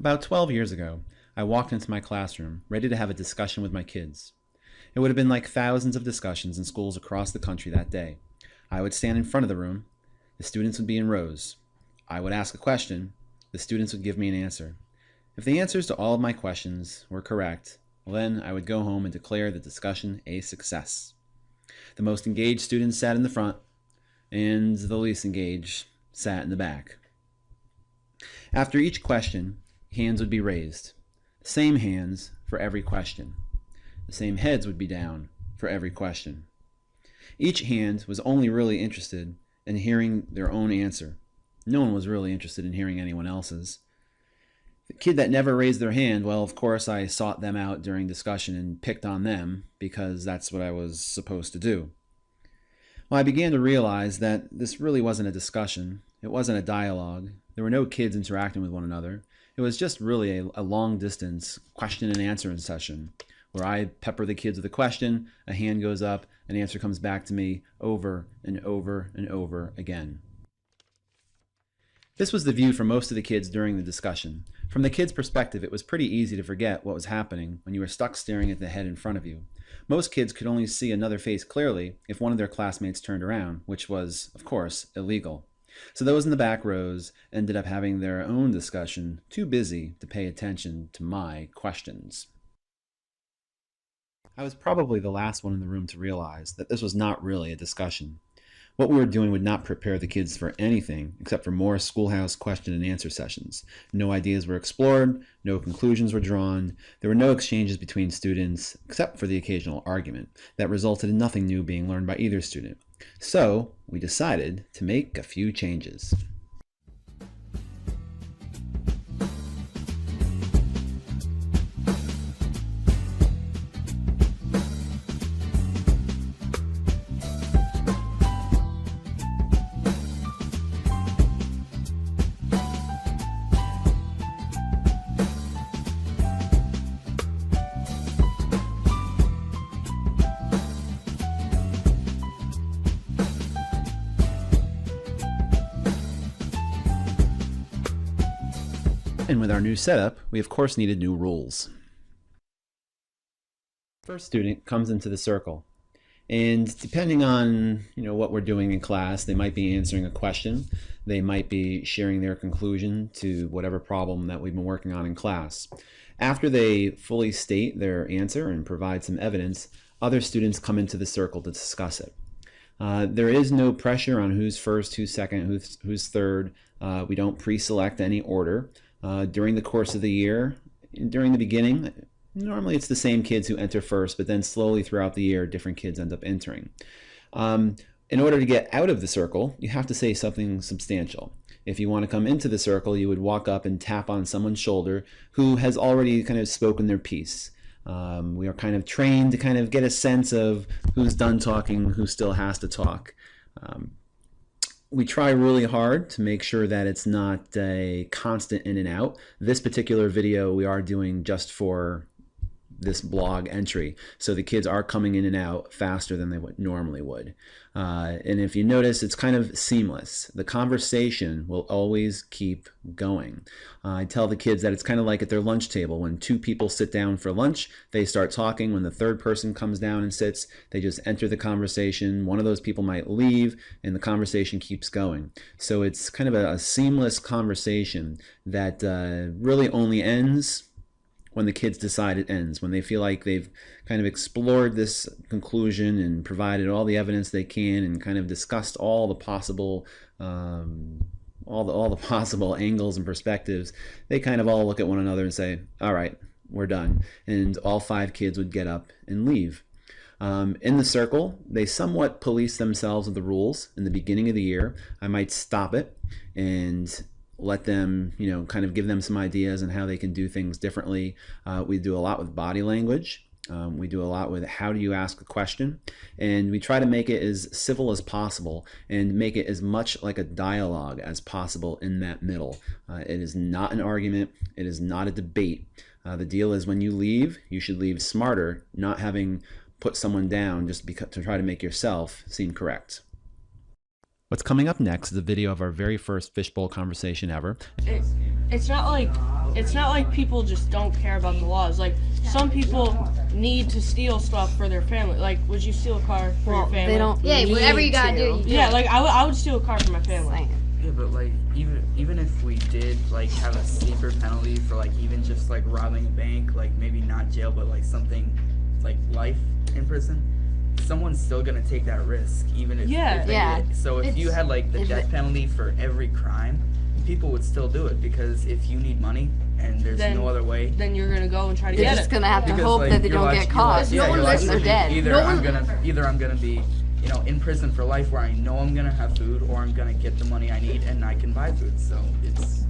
About 12 years ago, I walked into my classroom ready to have a discussion with my kids. It would have been like thousands of discussions in schools across the country that day. I would stand in front of the room, the students would be in rows. I would ask a question, the students would give me an answer. If the answers to all of my questions were correct, well then I would go home and declare the discussion a success. The most engaged students sat in the front, and the least engaged sat in the back. After each question, hands would be raised. The same hands for every question. The same heads would be down for every question. Each hand was only really interested in hearing their own answer. No one was really interested in hearing anyone else's. The kid that never raised their hand, well, of course I sought them out during discussion and picked on them because that's what I was supposed to do. Well, I began to realize that this really wasn't a discussion. It wasn't a dialogue. There were no kids interacting with one another. It was just really a long-distance question and answer session where I pepper the kids with a question, a hand goes up, an answer comes back to me over and over and over again. This was the view for most of the kids during the discussion. From the kids' perspective, it was pretty easy to forget what was happening when you were stuck staring at the head in front of you. Most kids could only see another face clearly if one of their classmates turned around, which was, of course, illegal. So those in the back rows ended up having their own discussion, too busy to pay attention to my questions. I was probably the last one in the room to realize that this was not really a discussion. What we were doing would not prepare the kids for anything except for more schoolhouse question and answer sessions. No ideas were explored, no conclusions were drawn, there were no exchanges between students except for the occasional argument that resulted in nothing new being learned by either student. So we decided to make a few changes. And with our new setup, we of course needed new rules. First student comes into the circle, and depending on what we're doing in class, they might be answering a question, they might be sharing their conclusion to whatever problem that we've been working on in class. After they fully state their answer and provide some evidence, other students come into the circle to discuss it. There is no pressure on who's first, who's second, who's third. We don't pre-select any order. During the course of the year, during the beginning, normally it's the same kids who enter first, but then slowly throughout the year, different kids end up entering. In order to get out of the circle, you have to say something substantial. If you want to come into the circle, you would walk up and tap on someone's shoulder who has already kind of spoken their piece. We are kind of trained to kind of get a sense of who's done talking, who still has to talk. We try really hard to make sure that it's not a constant in and out. This particular video we are doing just for this blog entry, so the kids are coming in and out faster than they normally would. And if you notice, it's kind of seamless. The conversation will always keep going. I tell the kids that it's kind of like at their lunch table. When two people sit down for lunch, they start talking. When the third person comes down and sits, they just enter the conversation. One of those people might leave, and the conversation keeps going. So it's kind of a seamless conversation that really only ends when the kids decide it ends, when they feel like they've kind of explored this conclusion and provided all the evidence they can and kind of discussed all the possible all the possible angles and perspectives. They kind of all look at one another and say, all right, we're done. And all 5 kids would get up and leave. In the circle, they somewhat police themselves with the rules. In the beginning of the year, I might stop it and let them, kind of give them some ideas on how they can do things differently. We do a lot with body language. We do a lot with how do you ask a question, and we try to make it as civil as possible and make it as much like a dialogue as possible in that middle. It is not an argument. It is not a debate. The deal is when you leave, you should leave smarter, not having put someone down just to try to make yourself seem correct. What's coming up next is a video of our very first fishbowl conversation ever. It's not like people just don't care about the laws. Like, some people need to steal stuff for their family. Like, would you steal a car for your family? They don't. Yeah, whatever you gotta do. Yeah, like I would steal a car for my family. Yeah, but like even if we did like have a steeper penalty for like even just like robbing a bank, like maybe not jail, but like something like life in prison, someone's still gonna take that risk, even if if they did. So if you had like the death penalty for every crime, people would still do it, because if you need money and there's no other way, then you're gonna go and try to You're get just it. gonna have to hope that they don't get caught. Unless they're dead. Either I'm gonna be, you know, in prison for life, where I know I'm gonna have food, or I'm gonna get the money I need and I can buy food. So it's